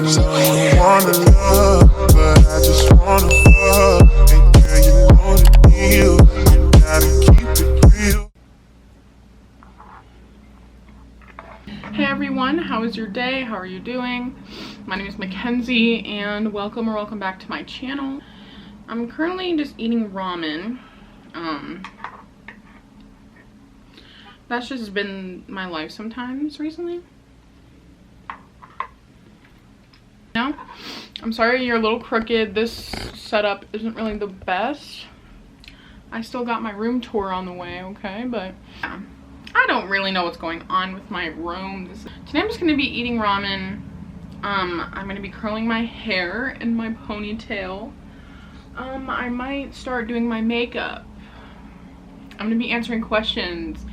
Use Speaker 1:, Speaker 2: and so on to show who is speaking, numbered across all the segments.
Speaker 1: know you wanna love, but I just wanna fuck. And girl, you know the deal, you gotta keep it real.
Speaker 2: Hey everyone, how is your day? How are you doing? My name is Mackenzie and welcome back to my channel. I'm currently just eating ramen. That's just been my life sometimes recently. No, I'm sorry you're a little crooked. This setup isn't really the best. I still got my room tour on the way, okay? But yeah, I don't really know what's going on with my room. Today I'm just gonna be eating ramen. I'm gonna be curling my hair in my ponytail. I might start doing my makeup. I'm gonna be answering questions.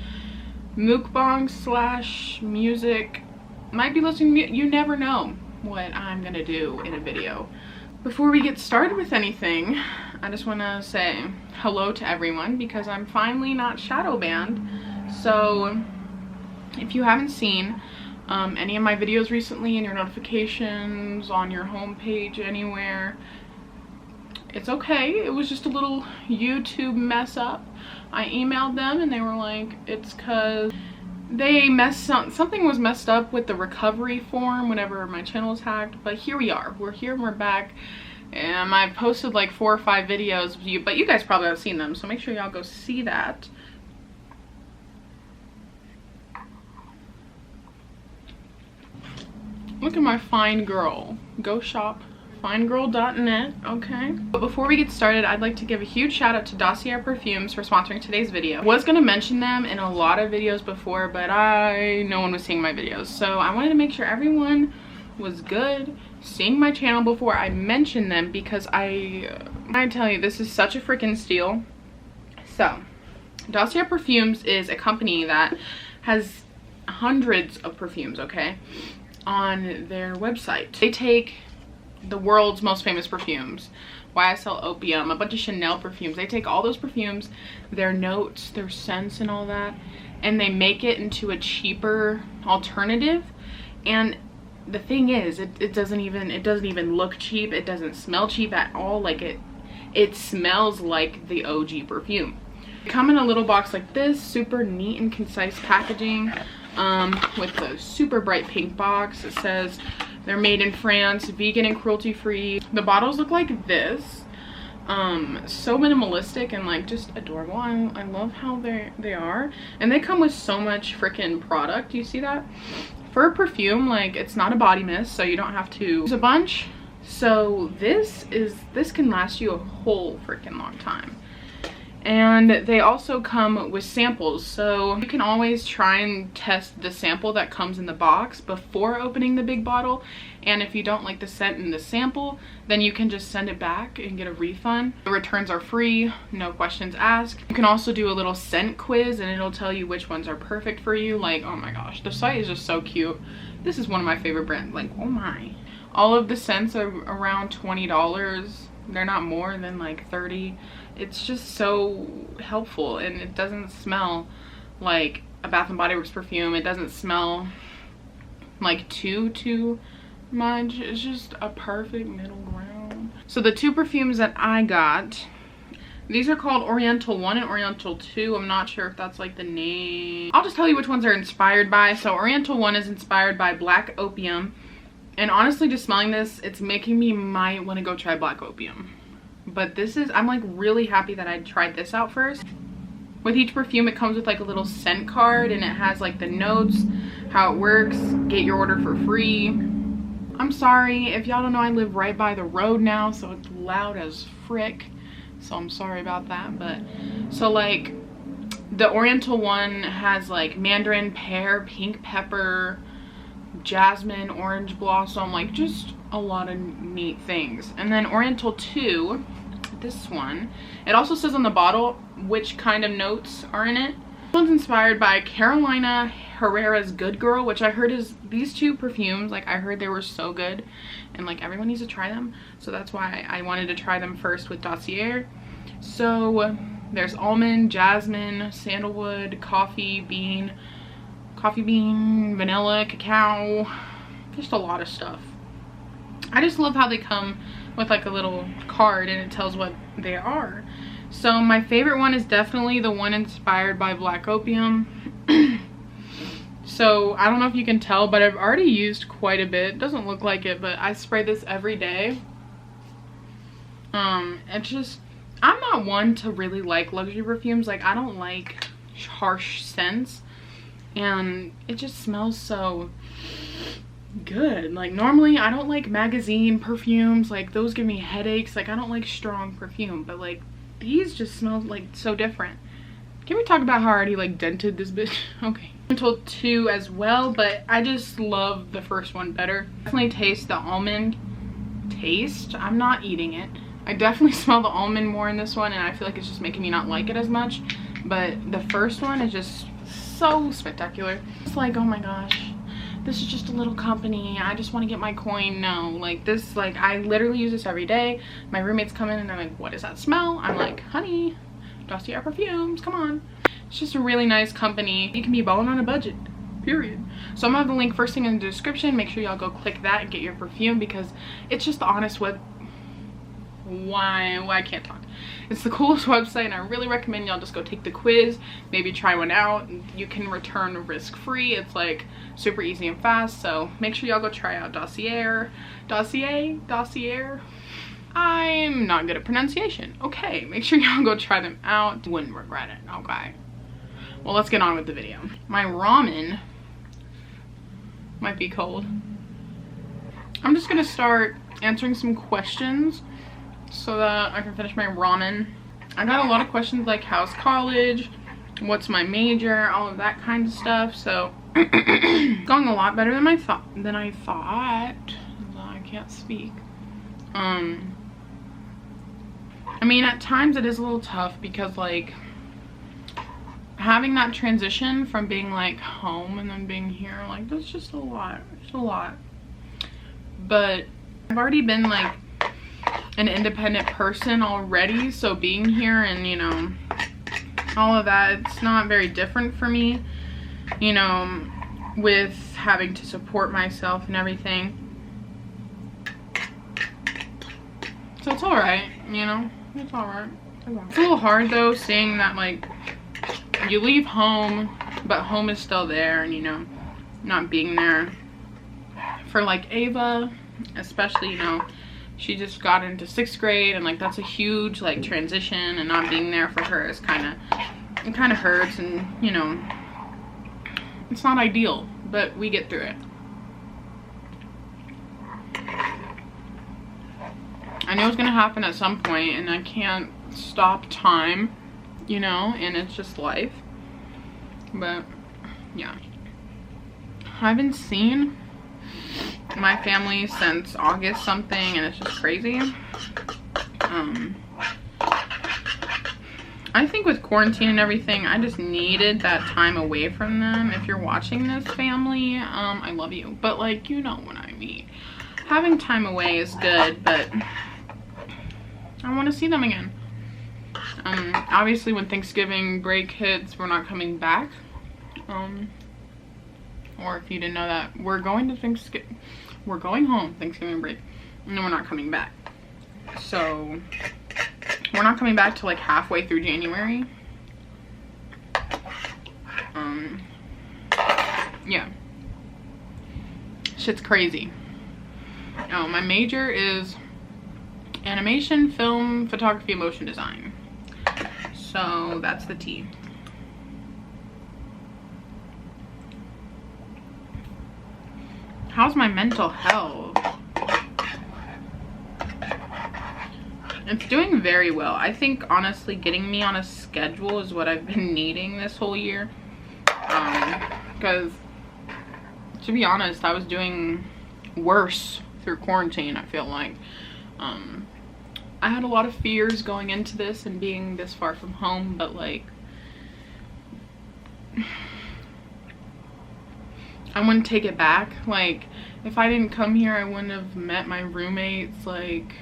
Speaker 2: Mukbang slash music. Might be listening to, you never know what I'm gonna do in a video. Before we get started with anything, I just want to say hello to everyone because I'm finally not shadow banned. So if you haven't seen any of my videos recently in your notifications, on your homepage, anywhere, it's okay. It was just a little YouTube mess up. I emailed them and they were like, it's cause they something was messed up with the recovery form whenever my channel was hacked. But here we are, we're here and we're back. And I've posted like 4 or 5 videos, but you guys probably have seen them, so make sure y'all go see that. Look at my fine girl. Go shop finegirl.net, okay? But before we get started, I'd like to give a huge shout out to Dossier Perfumes for sponsoring today's video. I was gonna mention them in a lot of videos before, but no one was seeing my videos. So I wanted to make sure everyone was good seeing my channel before I mentioned them, because I tell you, this is such a freaking steal. So Dossier Perfumes is a company that has hundreds of perfumes, okay, on their website. They take the world's most famous perfumes, YSL Opium, a bunch of Chanel perfumes. They take all those perfumes, their notes, their scents and all that, and they make it into a cheaper alternative. And the thing is, it doesn't even look cheap. It doesn't smell cheap at all. Like it smells like the OG perfume. They come in a little box like this, super neat and concise packaging, with a super bright pink box. It says they're made in France, vegan and cruelty free. The bottles look like this. So minimalistic and like just adorable. I love how they are. And they come with so much freaking product. You see that? For a perfume, like, it's not a body mist, so you don't have to use a bunch. So this can last you a whole freaking long time. And they also come with samples, so you can always try and test the sample that comes in the box before opening the big bottle. And if you don't like the scent in the sample, then you can just send it back and get a refund. The returns are free, no questions asked. You can also do a little scent quiz and it'll tell you which ones are perfect for you. Like, oh my gosh, the site is just so cute. This is one of my favorite brands. Like, oh my. All of the scents are around $20. They're not more than like 30. It's just so helpful, and it doesn't smell like a Bath & Body Works perfume. It doesn't smell like too much. It's just a perfect middle ground. So the 2 perfumes that I got, these are called Oriental 1 and Oriental 2. I'm not sure if that's like the name. I'll just tell you which ones are inspired by. So Oriental 1 is inspired by Black Opium. And honestly, just smelling this, it's making me might want to go try Black Opium. But I'm like really happy that I tried this out first. With each perfume, it comes with like a little scent card, and it has like the notes, how it works, get your order for free. I'm sorry, if y'all don't know, I live right by the road now, so it's loud as frick. So I'm sorry about that. But so like the Oriental one has like mandarin, pear, pink pepper, jasmine, orange blossom, like just a lot of neat things. And then Oriental 2, this one, it also says on the bottle which kind of notes are in it. This one's inspired by Carolina Herrera's Good Girl, which I heard is these 2 perfumes, like I heard they were so good and like everyone needs to try them. So that's why I wanted to try them first with Dossier. So there's almond, jasmine, sandalwood, coffee bean, vanilla, cacao, just a lot of stuff. I just love how they come with like a little card and it tells what they are. So my favorite one is definitely the one inspired by Black Opium. So I don't know if you can tell, but I've already used quite a bit. It doesn't look like it, but I spray this every day. It's just, I'm not one to really like luxury perfumes. Like, I don't like harsh scents, and it just smells so good. Like, normally I don't like magazine perfumes, like those give me headaches. Like, I don't like strong perfume, but like these just smell like so different. Can we talk about how I already like dented this bitch? Okay, I'm told 2 as well, but I just love the first one better. Definitely taste the almond taste. I'm not eating it. I definitely smell the almond more in this one, and I feel like it's just making me not like it as much. But the first one is just so spectacular. It's like, oh my gosh, this is just a little company, I just want to get my coin. No, like this, like I literally use this every day. My roommates come in and they're like, what is that smell? I'm like, honey, Dossier perfumes, come on. It's just a really nice company. You can be balling on a budget, period. So I'm gonna have the link first thing in the description. Make sure y'all go click that and get your perfume, because it's just the honest web. Why I can't talk. It's the coolest website, and I really recommend y'all just go take the quiz, maybe try one out. You can return risk-free. It's like super easy and fast, so make sure y'all go try out Dossier. I'm not good at pronunciation. Okay, make sure y'all go try them out. Wouldn't regret it. Okay, well, let's get on with the video. My ramen might be cold. I'm just gonna start answering some questions so that I can finish my ramen. I got a lot of questions like, how's college, what's my major, all of that kind of stuff. So going a lot better than I thought. I can't speak. I mean, at times it is a little tough, because like having that transition from being like home and then being here, like that's just a lot. It's a lot. But I've already been like an independent person already, so being here and, you know, all of that, it's not very different for me, you know, with having to support myself and everything. So it's all right, you know, it's all right. It's a little hard though, seeing that like you leave home but home is still there, and you know, not being there for like Ava especially, you know, she just got into 6th grade, and like that's a huge like transition, and not being there for her is kind of hurts, and you know, it's not ideal, but we get through it. I knew it was gonna happen at some point, and I can't stop time, you know, and it's just life. But yeah, I haven't seen my family since August something, and it's just crazy. I think with quarantine and everything, I just needed that time away from them. If you're watching this, family, I love you, but like, you know what I mean. Having time away is good, but I want to see them again. Obviously when Thanksgiving break hits, we're not coming back. Or if you didn't know that, we're going home Thanksgiving break, and then we're not coming back. So we're not coming back till like halfway through January. Yeah, shit's crazy. Oh, my major is animation, film, photography, and motion design. So that's the T. How's my mental health? It's doing very well. I think honestly getting me on a schedule is what I've been needing this whole year. Because to be honest, I was doing worse through quarantine, I feel like. I had a lot of fears going into this and being this far from home, but like I wouldn't take it back. Like, if I didn't come here, I wouldn't have met my roommates, like,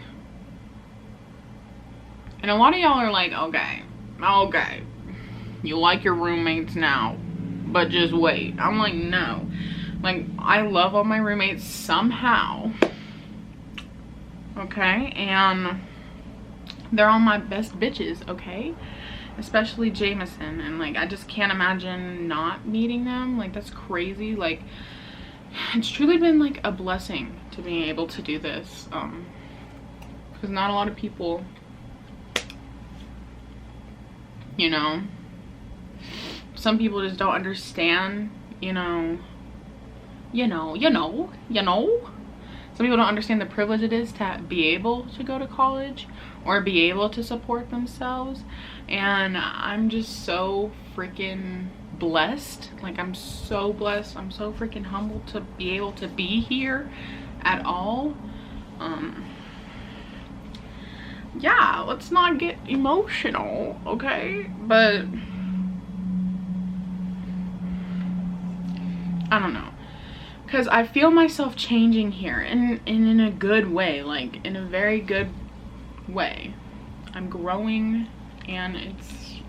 Speaker 2: and a lot of y'all are like, okay, you like your roommates now, but just wait. I'm like, no. Like, I love all my roommates somehow. okay? And they're all my best bitches, okay? Especially Jameson, and like I just can't imagine not meeting them. Like that's crazy. Like it's truly been like a blessing to being able to do this, because not a lot of people, you know, some people just don't understand, you know, some people don't understand the privilege it is to be able to go to college or be able to support themselves. And I'm just so freaking blessed. Like I'm so blessed. I'm so freaking humbled to be able to be here at all. Yeah, let's not get emotional, okay? But I don't know, because I feel myself changing here and in a good way, like in a very good way. I'm growing, and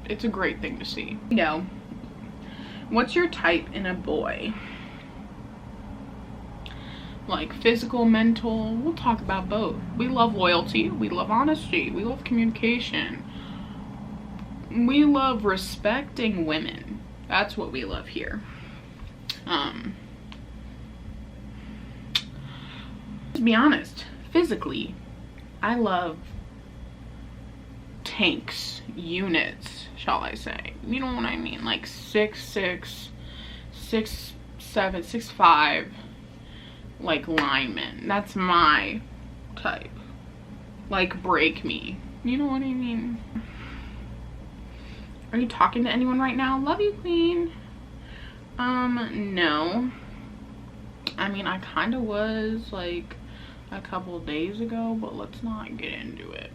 Speaker 2: it's a great thing to see. You know, what's your type in a boy? Like physical, mental, we'll talk about both. We love loyalty, we love honesty, we love communication, we love respecting women. That's what we love here. To be honest, physically, I love tanks, units, shall I say. You know what I mean? Like 6'6", 6'7", 6'5", like linemen. That's my type. Like break me. You know what I mean? Are you talking to anyone right now? Love you, queen. No. I mean, I kind of was like a couple of days ago, but let's not get into it.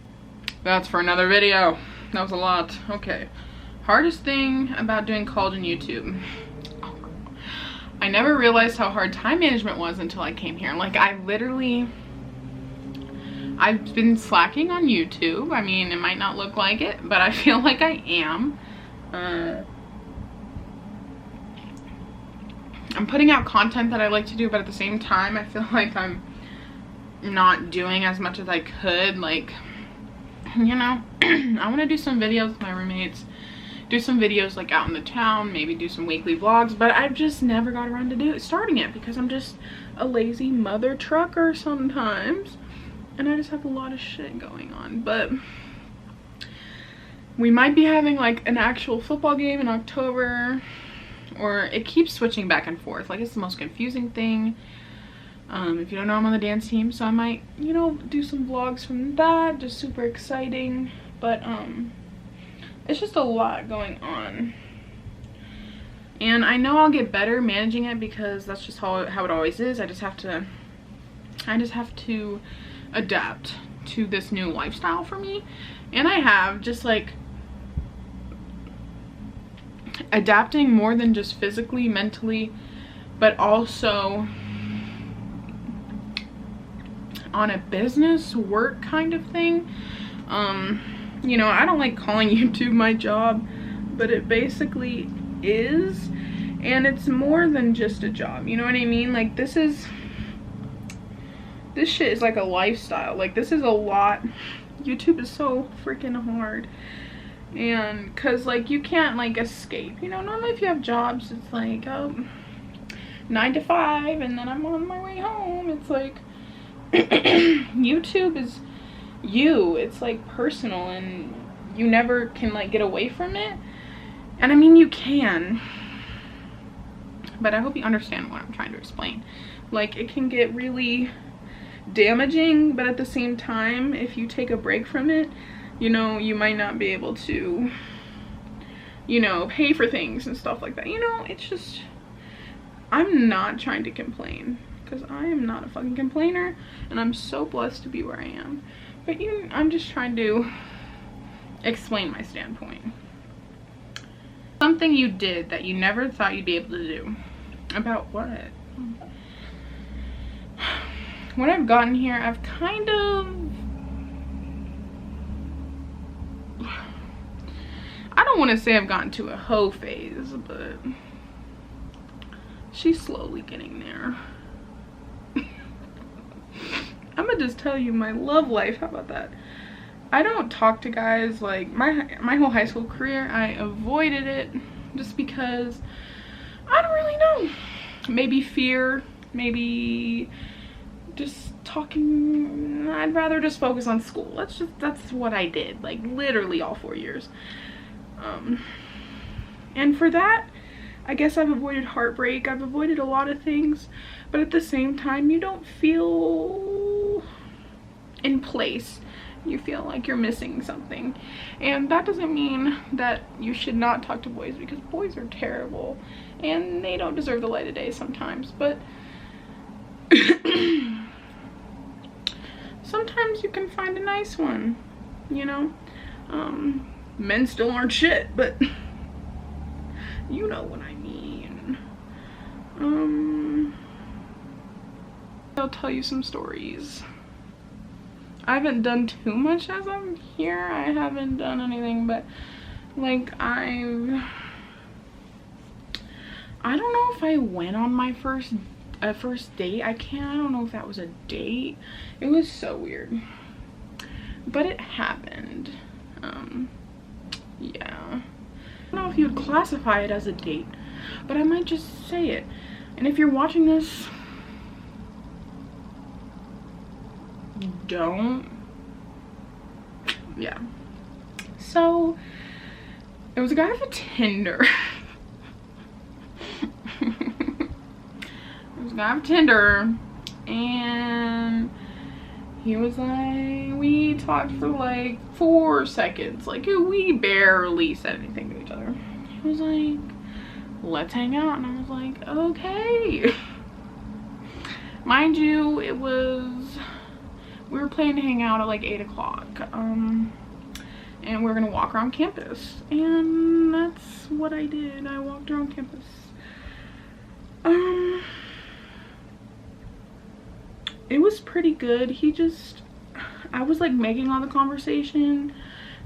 Speaker 2: That's for another video. That was a lot. Okay. Hardest thing about doing college and YouTube. I never realized how hard time management was until I came here. Like I've been slacking on YouTube. I mean, it might not look like it, but I feel like I am. I'm putting out content that I like to do, but at the same time, I feel like I'm not doing as much as I could. Like, you know, I want to do some videos with my roommates, do some videos like out in the town, maybe do some weekly vlogs, but I've just never got around to starting it because I'm just a lazy mother trucker sometimes, and I just have a lot of shit going on. But we might be having like an actual football game in October, or it keeps switching back and forth. Like it's the most confusing thing. If you don't know, I'm on the dance team, so I might, you know, do some vlogs from that. Just super exciting, but it's just a lot going on, and I know I'll get better managing it because that's just how it always is. I just have to adapt to this new lifestyle for me, and I have just like adapting more than just physically, mentally, but also on a business work kind of thing. You know, I don't like calling YouTube my job, but it basically is, and it's more than just a job, you know what I mean? Like this shit is like a lifestyle. Like this is a lot. YouTube is so freaking hard, and cause like you can't like escape, you know. Normally if you have jobs, it's like 9 to 5 and then I'm on my way home. It's like YouTube is it's like personal, and you never can like get away from it. And I mean, you can, but I hope you understand what I'm trying to explain. Like it can get really damaging, but at the same time, if you take a break from it, you know, you might not be able to, you know, pay for things and stuff like that. You know, it's just, I'm not trying to complain, because I am not a fucking complainer, and I'm so blessed to be where I am. But I'm just trying to explain my standpoint. Something you did that you never thought you'd be able to do. About what? When I've gotten here, I've kind of, I don't want to say I've gotten to a hoe phase, but she's slowly getting there. I'm gonna just tell you my love life. How about that? I don't talk to guys. Like my whole high school career, I avoided it just because I don't really know. Maybe fear, maybe just talking. I'd rather just focus on school. That's what I did, like literally all 4 years. And for that, I guess I've avoided heartbreak. I've avoided a lot of things, but at the same time, you don't feel in place. You feel like you're missing something. And that doesn't mean that you should not talk to boys, because boys are terrible and they don't deserve the light of day sometimes. But sometimes you can find a nice one, you know? Men still aren't shit, but you know what I mean. I'll tell you some stories. I haven't done too much as I'm here. I haven't done anything, but like I don't know if I went on my first date. I don't know if that was a date. It was so weird, but it happened. Yeah, I don't know if you would classify it as a date, but I might just say it. And if you're watching this, don't. Yeah, so it was a guy off Tinder. It was a guy off Tinder, and he was like, we talked for like 4 seconds, like we barely said anything to each other. He was like, let's hang out, and I was like, okay. Mind you, we were planning to hang out at like 8 o'clock, and we were gonna walk around campus, and that's what I did. I walked around campus. It was pretty good. I was like making all the conversation,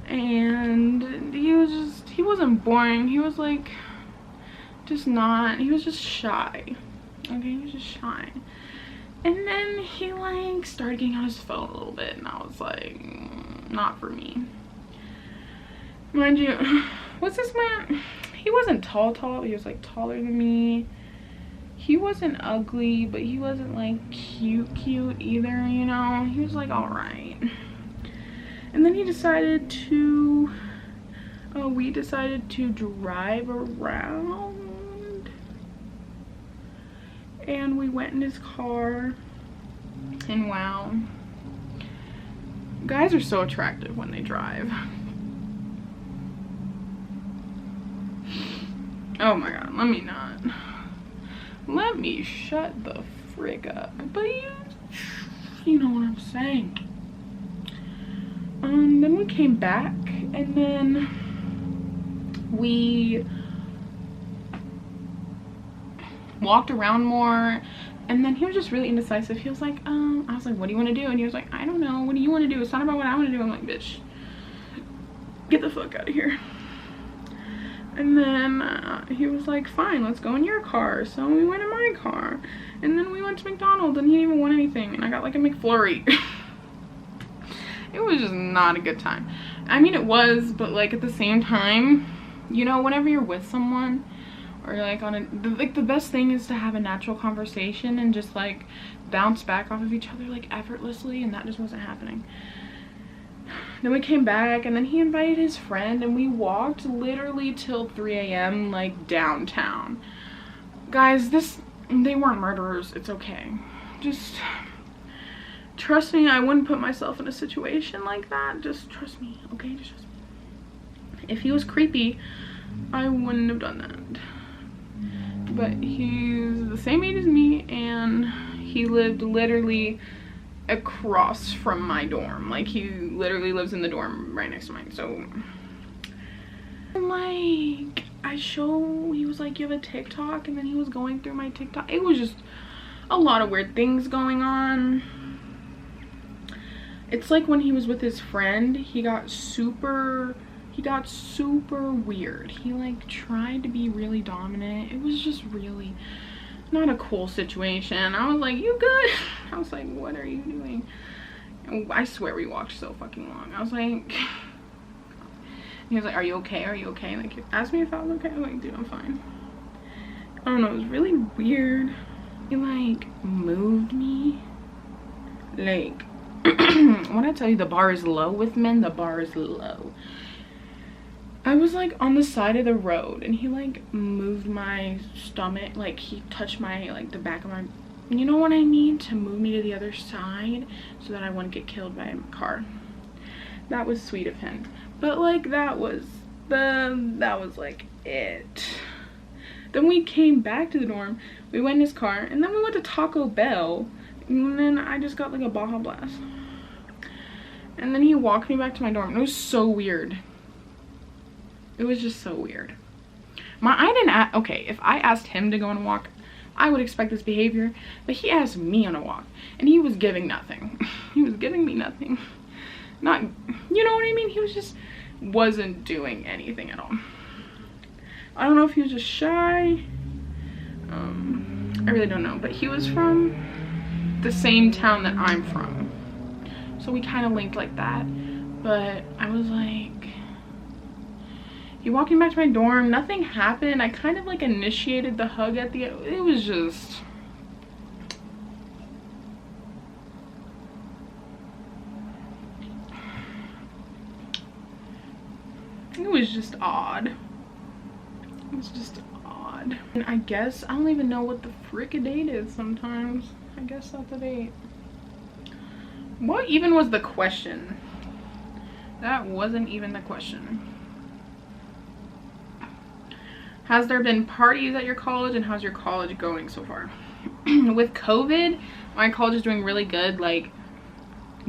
Speaker 2: and he wasn't boring. He was like he was just shy. Okay, he was just shy. And then he like started getting on his phone a little bit, and I was like, not for me. Mind you, what's this man? He wasn't tall, but he was like taller than me. He wasn't ugly, but he wasn't like cute either, you know? He was like all right. And then we decided to drive around, and we went in his car, and wow, guys are so attractive when they drive. Oh my god, let me shut the frick up. But you know what I'm saying. Then we came back, and then we walked around more, and then he was just really indecisive. He was like, I was like, what do you want to do? And he was like, I don't know, what do you want to do? It's not about what I want to do. I'm like, bitch, get the fuck out of here. And then he was like, fine, let's go in your car. So we went in my car, and then we went to McDonald's, and he didn't even want anything, and I got like a McFlurry. It was just not a good time. I mean, it was, but like at the same time, you know, whenever you're with someone, or like the best thing is to have a natural conversation and just like bounce back off of each other like effortlessly, and that just wasn't happening. Then we came back, and then he invited his friend, and we walked literally till 3 a.m. like downtown. Guys, they weren't murderers. It's okay. Just trust me, I wouldn't put myself in a situation like that. Just trust me, okay? Just trust me. If he was creepy, I wouldn't have done that. But he's the same age as me, and he lived literally across from my dorm. Like, he literally lives in the dorm right next to mine. So like, he was like, you have a TikTok? And then he was going through my TikTok. It was just a lot of weird things going on. It's like when he was with his friend, he got super weird. He like tried to be really dominant. It was just really, not a cool situation. I was like, you good? I was like, what are you doing? And I swear we walked so fucking long. I was like, he was like, are you okay? Are you okay? Like, he asked me if I was okay. I'm like, dude, I'm fine. I don't know, it was really weird. He like moved me. Like, when I tell you the bar is low with men, the bar is low. I was like on the side of the road and he like moved my stomach, like he touched my, like the back of my, you know what I mean, to move me to the other side so that I wouldn't get killed by a car. That was sweet of him. But like that was like it. Then we came back to the dorm, we went in his car, and then we went to Taco Bell, and then I just got like a Baja Blast. And then he walked me back to my dorm. It was so weird. It was just so weird. Okay, if I asked him to go on a walk, I would expect this behavior, but he asked me on a walk, and he was giving nothing. He was giving me nothing. Not, you know what I mean? He was just, wasn't doing anything at all. I don't know if he was just shy. I really don't know, but he was from the same town that I'm from. So we kind of linked like that. But I was like, he walked me back to my dorm, nothing happened. I kind of like initiated the hug at the end. It was just, odd. It was just odd. And I guess, I don't even know what the frick a date is sometimes. I guess that's a date. What even was the question? That wasn't even the question. Has there been parties at your college, and how's your college going so far? With COVID, my college is doing really good. Like,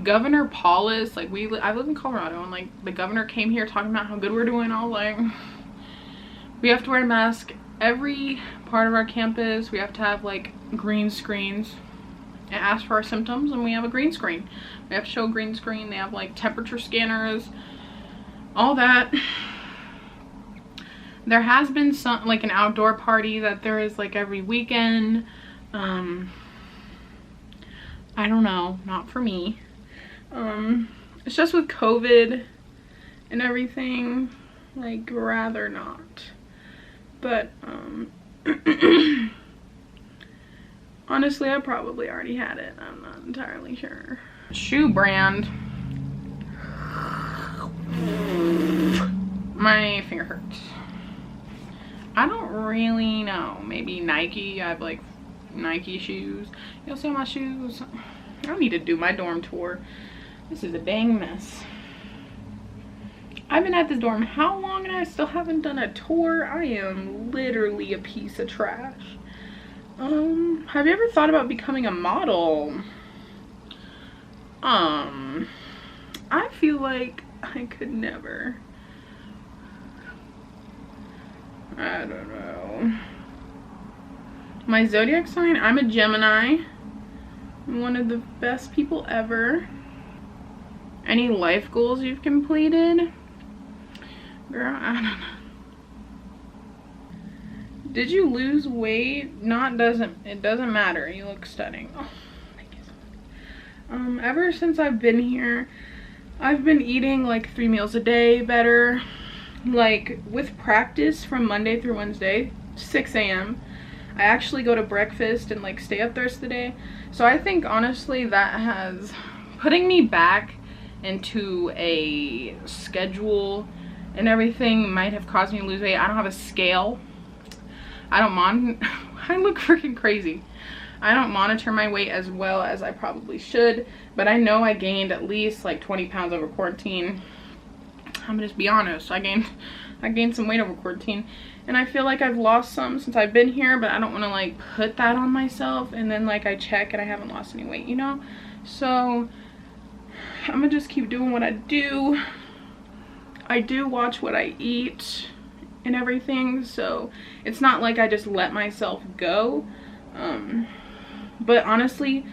Speaker 2: Governor Paulus, like I live in Colorado, and like the governor came here talking about how good we're doing. All like, we have to wear a mask every part of our campus. We have to have like green screens and ask for our symptoms, and we have a green screen. We have to show a green screen. They have like temperature scanners, all that. There has been some, like an outdoor party that there is like every weekend. I don't know, not for me. It's just with COVID and everything, like rather not. But honestly, I probably already had it. I'm not entirely sure. Shoe brand. My finger hurts. I don't really know. Maybe Nike. I have like Nike shoes. You'll see my shoes. I don't need to do my dorm tour. This is a dang mess. I've been at this dorm how long and I still haven't done a tour? I am literally a piece of trash. Have you ever thought about becoming a model? I feel like I could never. I don't know. My zodiac sign, I'm a Gemini. I'm one of the best people ever. Any life goals you've completed? Girl, I don't know. Did you lose weight? It doesn't matter. You look stunning. Oh, thank you so much. Ever since I've been here, I've been eating like 3 meals a day better. Like with practice from Monday through Wednesday, 6 a.m. I actually go to breakfast and like stay up the rest of the day. So I think honestly that has putting me back into a schedule and everything might have caused me to lose weight. I don't have a scale. I look freaking crazy. I don't monitor my weight as well as I probably should, but I know I gained at least like 20 pounds over quarantine. I'm gonna just be honest. I gained some weight over quarantine, and I feel like I've lost some since I've been here, but I don't want to like put that on myself and then like I check and I haven't lost any weight, you know? So I'm gonna just keep doing what I do. I do watch what I eat and everything, so it's not like I just let myself go. But honestly,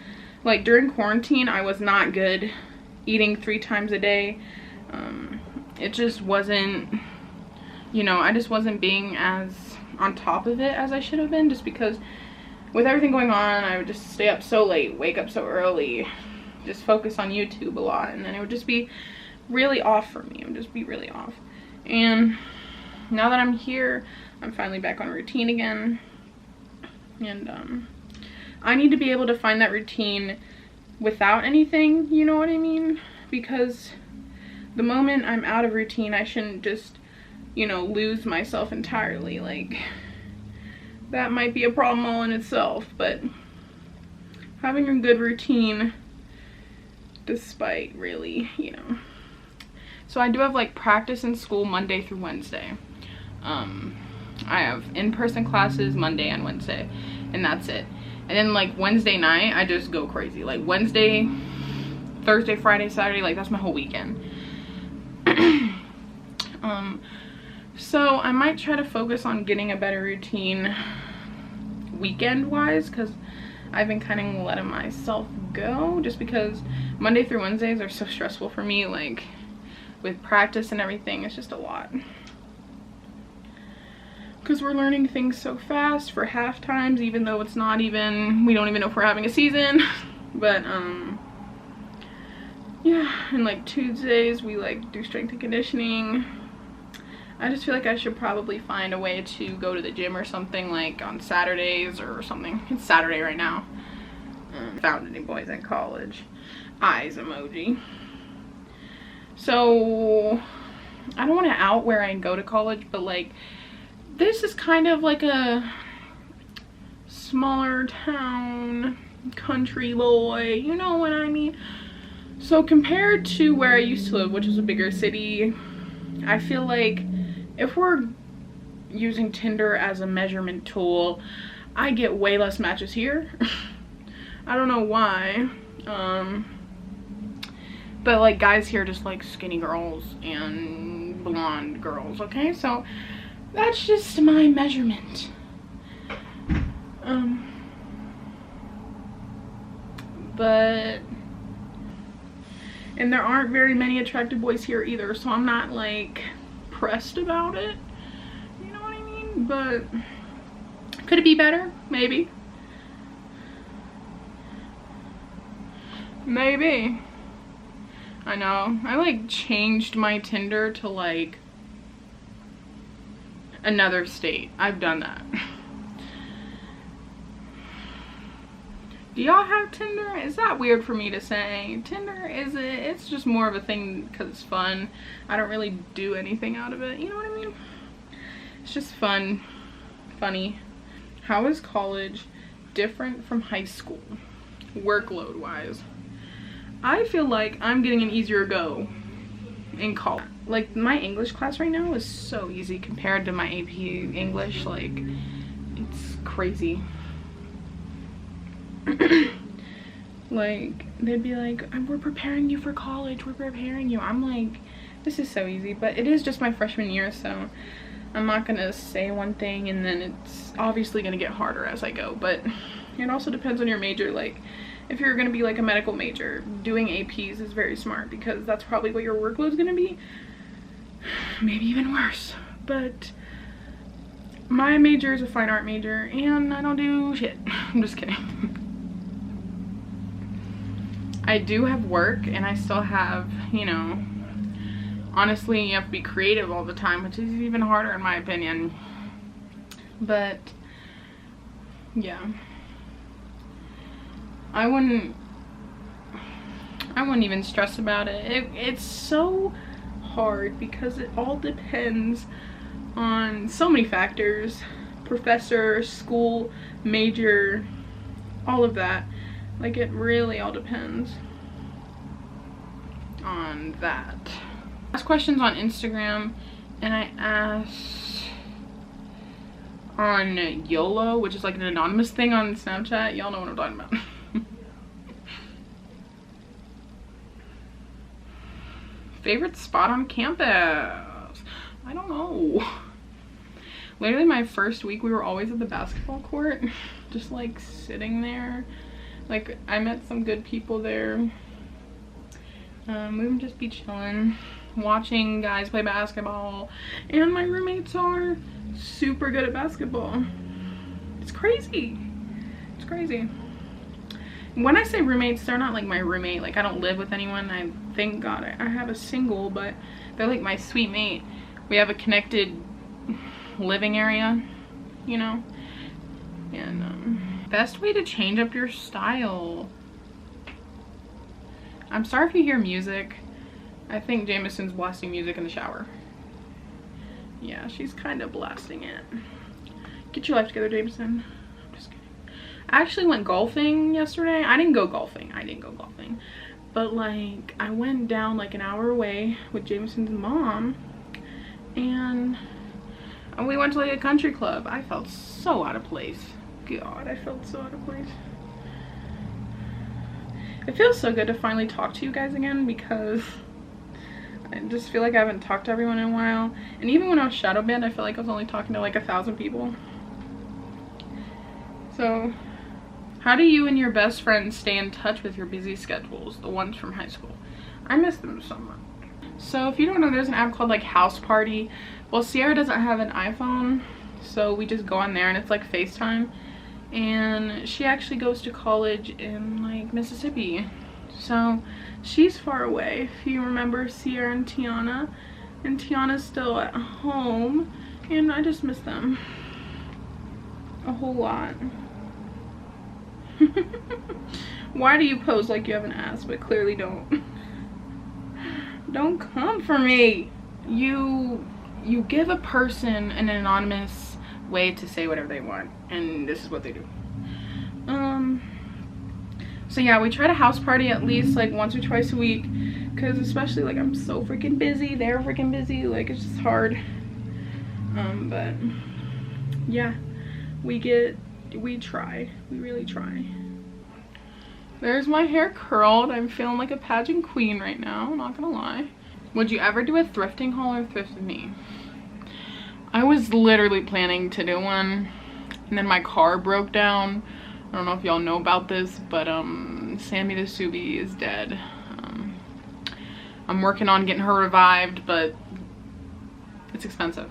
Speaker 2: like during quarantine, I was not good eating 3 times a day. It just wasn't, you know, I just wasn't being as on top of it as I should have been, just because with everything going on, I would just stay up so late, wake up so early, just focus on YouTube a lot, and then it would just be really off for me. It would just be really off. And now that I'm here, I'm finally back on routine again. And I need to be able to find that routine without anything, you know what I mean? Because the moment I'm out of routine, I shouldn't just, you know, lose myself entirely. Like, that might be a problem all in itself, but having a good routine despite really, you know. So I do have like practice in school Monday through Wednesday. I have in-person classes Monday and Wednesday, and that's it. And then like Wednesday night, I just go crazy. Like Wednesday, Thursday, Friday, Saturday, like that's my whole weekend. So I might try to focus on getting a better routine weekend wise, because I've been kind of letting myself go just because Monday through Wednesdays are so stressful for me, like with practice and everything. It's just a lot because we're learning things so fast for half times, even though it's not even, we don't even know if we're having a season. But yeah, and like Tuesdays we like do strength and conditioning. I just feel like I should probably find a way to go to the gym or something, like on Saturdays or something. It's Saturday right now. Found any boys in college. Eyes emoji. So I don't want to out where I go to college, but like this is kind of like a smaller town, country boy, you know what I mean? So compared to where I used to live, which is a bigger city, I feel like if we're using Tinder as a measurement tool, I get way less matches here. I don't know why. But like guys here just like skinny girls and blonde girls, okay? So that's just my measurement. But and there aren't very many attractive boys here either, so I'm not like pressed about it, you know what I mean? But could it be better? Maybe. Maybe. I know. I like changed my Tinder to like another state. I've done that. Do y'all have Tinder? Is that weird for me to say? Tinder is it's just more of a thing because it's fun. I don't really do anything out of it. You know what I mean? It's just fun, funny. How is college different from high school, workload wise? I feel like I'm getting an easier go in college. Like my English class right now is so easy compared to my AP English. Like it's crazy. Like they'd be like, we're preparing you for college, we're preparing you. I'm like, this is so easy. But it is just my freshman year, so I'm not gonna say one thing and then it's obviously gonna get harder as I go. But it also depends on your major. Like if you're gonna be like a medical major, doing APs is very smart because that's probably what your workload is gonna be. Maybe even worse. But my major is a fine art major and I don't do shit. I'm just kidding. I do have work and I still have, you know, honestly you have to be creative all the time, which is even harder in my opinion. But yeah, I wouldn't even stress about it. It's so hard because it all depends on so many factors: professor, school, major, all of that. Like it really all depends on that. I asked questions on Instagram and I asked on YOLO, which is like an anonymous thing on Snapchat. Y'all know what I'm talking about. Favorite spot on campus? I don't know. Literally my first week we were always at the basketball court, just like sitting there. Like I met some good people there. We would just be chilling, watching guys play basketball, and my roommates are super good at basketball. It's crazy. It's crazy. When I say roommates, they're not like my roommate. Like, I don't live with anyone. I thank God I have a single, but they're like my sweet mate. We have a connected living area, you know? And best way to change up your style. I'm sorry if you hear music. I think Jameson's blasting music in the shower. Yeah, she's kind of blasting it. Get your life together, Jameson. I'm just kidding. I actually went golfing yesterday. I didn't go golfing. But like, I went down like an hour away with Jameson's mom, and we went to like a country club. I felt so out of place. God, I felt so out of place. It feels so good to finally talk to you guys again, because I just feel like I haven't talked to everyone in a while. And even when I was shadow banned, I feel like I was only talking to like 1,000 people. So, how do you and your best friends stay in touch with your busy schedules, the ones from high school? I miss them so much. So if you don't know, there's an app called like House Party. Well, Sierra doesn't have an iPhone, so we just go on there and it's like FaceTime. And she actually goes to college in like Mississippi. So she's far away. If you remember Sierra and Tiana. And Tiana's still at home. And I just miss them a whole lot. Why do you pose like you have an ass but clearly don't? Don't come for me. You give a person an anonymous way to say whatever they want, and this is what they do. So yeah, we try to house party at least like once or twice a week, because especially like I'm so freaking busy, they're freaking busy, like it's just hard. But yeah, we try, we really try. There's my hair curled. I'm feeling like a pageant queen right now, not gonna lie. Would you ever do a thrifting haul or thrift with me? I was literally planning to do one, and then my car broke down. I don't know if y'all know about this, but Sammy the Subi is dead. I'm working on getting her revived, but it's expensive.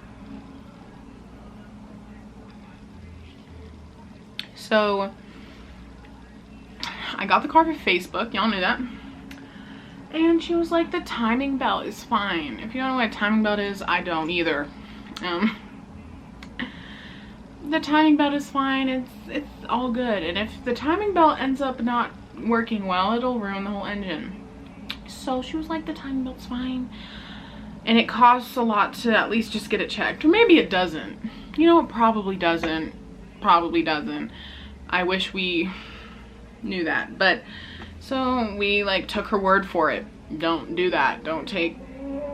Speaker 2: So I got the car for Facebook, y'all knew that. And she was like, the timing belt is fine. If you don't know what a timing belt is, I don't either. The timing belt is fine, it's all good. And if the timing belt ends up not working well, it'll ruin the whole engine. So she was like, the timing belt's fine. And it costs a lot to at least just get it checked. Or maybe it doesn't. You know, it probably doesn't. Probably doesn't. I wish we knew that. But so we like took her word for it. Don't do that. Don't take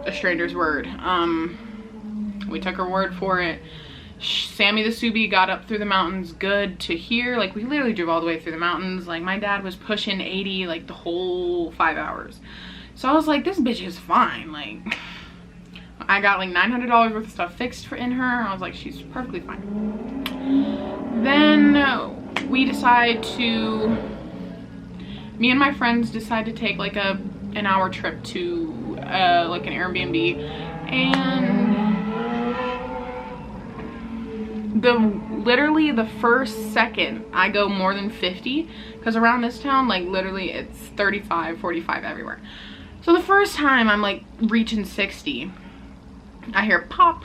Speaker 2: a stranger's word. We took her word for it. Sammy the Subi got up through the mountains good to here. Like, we literally drove all the way through the mountains. Like, my dad was pushing 80 like the whole 5 hours. So I was like, this bitch is fine. Like, I got like $900 worth of stuff fixed in her. I was like, she's perfectly fine. Then we decide to, me and my friends decide to take like an hour trip to like an Airbnb. And literally the first second I go more than 50, because around this town, like literally it's 35, 45 everywhere. So the first time I'm like reaching 60, I hear pop,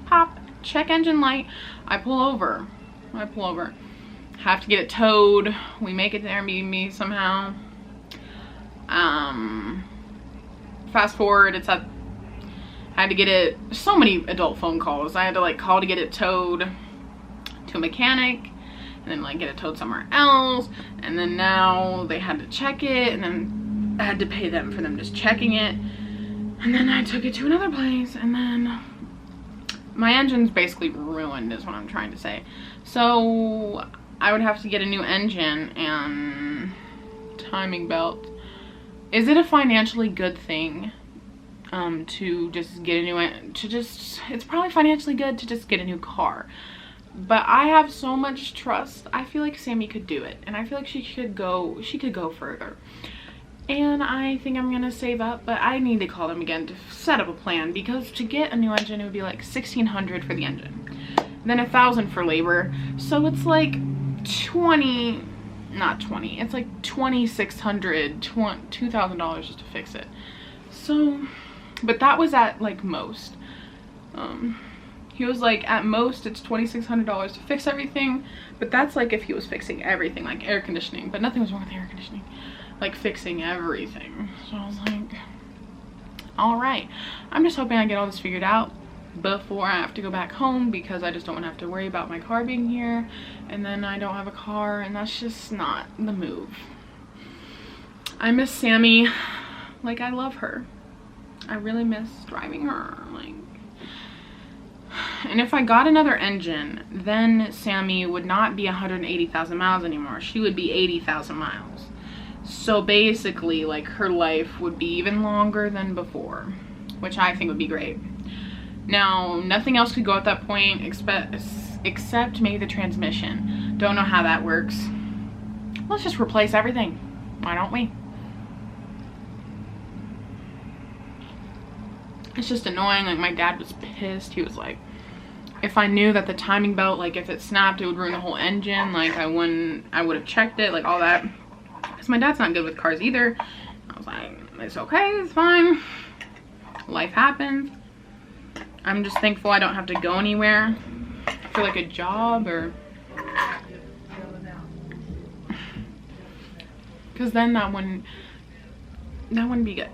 Speaker 2: pop, check engine light. I pull over. Have to get it towed. We make it to Airbnb somehow. Fast forward, I had to get it, so many adult phone calls. I had to like call to get it towed to a mechanic, and then like get it towed somewhere else, and then now they had to check it, and then I had to pay them for them just checking it, and then I took it to another place, and then my engine's basically ruined is what I'm trying to say. So I would have to get a new engine and timing belt. Is it a financially good thing to just get a new, it's probably financially good to just get a new car, but I have so much trust. I feel like Sammy could do it, and I feel like she could go further. And I think I'm gonna save up, but I need to call them again to set up a plan, because to get a new engine it would be like $1,600 for the engine, then $1,000 for labor, so it's like it's like $2,600, $2,000 just to fix it. So, but that was at like most. He was like, at most it's $2,600 to fix everything, but that's like if he was fixing everything, like air conditioning, but nothing was wrong with air conditioning, like fixing everything. So I was like, all right, I'm just hoping I get all this figured out before I have to go back home, because I just don't want to have to worry about my car being here, and then I don't have a car, and that's just not the move. I miss Sammy. Like, I love her. I really miss driving her. Like, and if I got another engine, then Sammy would not be 180,000 miles anymore. She would be 80,000 miles. So basically, like, her life would be even longer than before, which I think would be great. Now, nothing else could go at that point except maybe the transmission. Don't know how that works. Let's just replace everything. Why don't we? It's just annoying. Like, my dad was pissed. He was like, if I knew that the timing belt, like, if it snapped, it would ruin the whole engine. Like, I would have checked it, like, all that. Because my dad's not good with cars either. I was like, it's okay, it's fine. Life happens. I'm just thankful I don't have to go anywhere for like a job, or because then that wouldn't be good.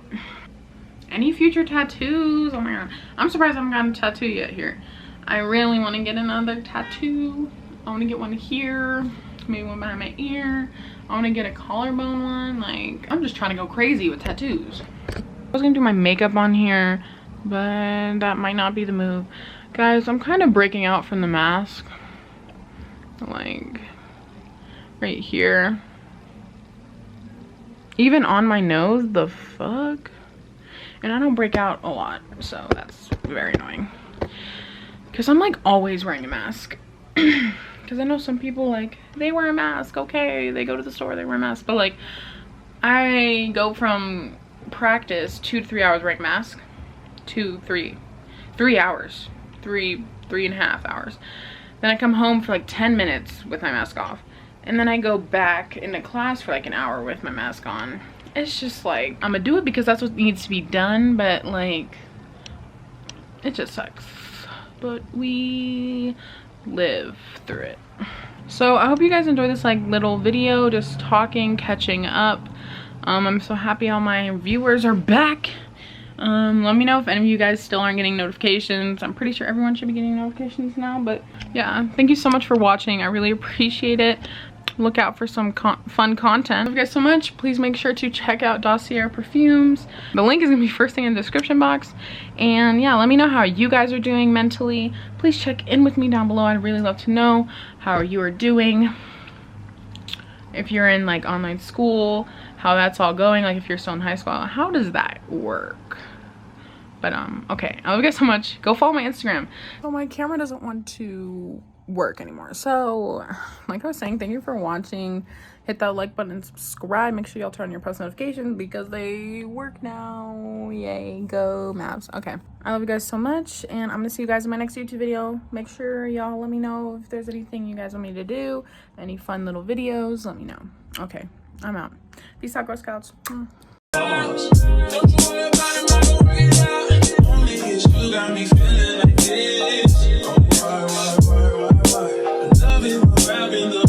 Speaker 2: Any future tattoos? Oh my god, I'm surprised I haven't gotten a tattoo yet here. I really want to get another tattoo. I want to get one here, maybe one behind my ear. I want to get a collarbone one. Like, I'm just trying to go crazy with tattoos. I was gonna do my makeup on here, but that might not be the move. Guys, I'm kind of breaking out from the mask. Like, right here. Even on my nose, the fuck? And I don't break out a lot, so that's very annoying. Because I'm like always wearing a mask. Because I know some people, like, they wear a mask, okay, they go to the store, they wear a mask. But like, I go from practice 2 to 3 hours wearing a mask. 3 hours, 3.5 hours. Then I come home for like 10 minutes with my mask off, and then I go back into class for like an hour with my mask on. It's just like, I'm gonna do it because that's what needs to be done, but like, it just sucks. But we live through it. So I hope you guys enjoyed this like little video, just talking, catching up. I'm so happy all my viewers are back. Let me know if any of you guys still aren't getting notifications. I'm pretty sure everyone should be getting notifications now, but yeah, thank you so much for watching. I really appreciate it. Look out for some fun content. Thank you guys so much. Please make sure to check out Dossier perfumes. The link is gonna be first thing in the description box. And yeah, let me know how you guys are doing mentally. Please check in with me down below. I'd really love to know how you are doing. If you're in like online school, how that's all going. Like if you're still in high school, how does that work? But okay, I love you guys so much. Go follow my Instagram. So my camera doesn't want to work anymore. So like I was saying, thank you for watching. Hit that like button and subscribe. Make sure y'all turn on your post notifications because they work now. Yay, go maps. Okay, I love you guys so much, and I'm gonna see you guys in my next YouTube video. Make sure y'all let me know if there's anything you guys want me to do, any fun little videos, let me know. Okay, I'm out. Peace out, Girl Scouts. You got me feeling like this. Oh, why? Loving, rapping the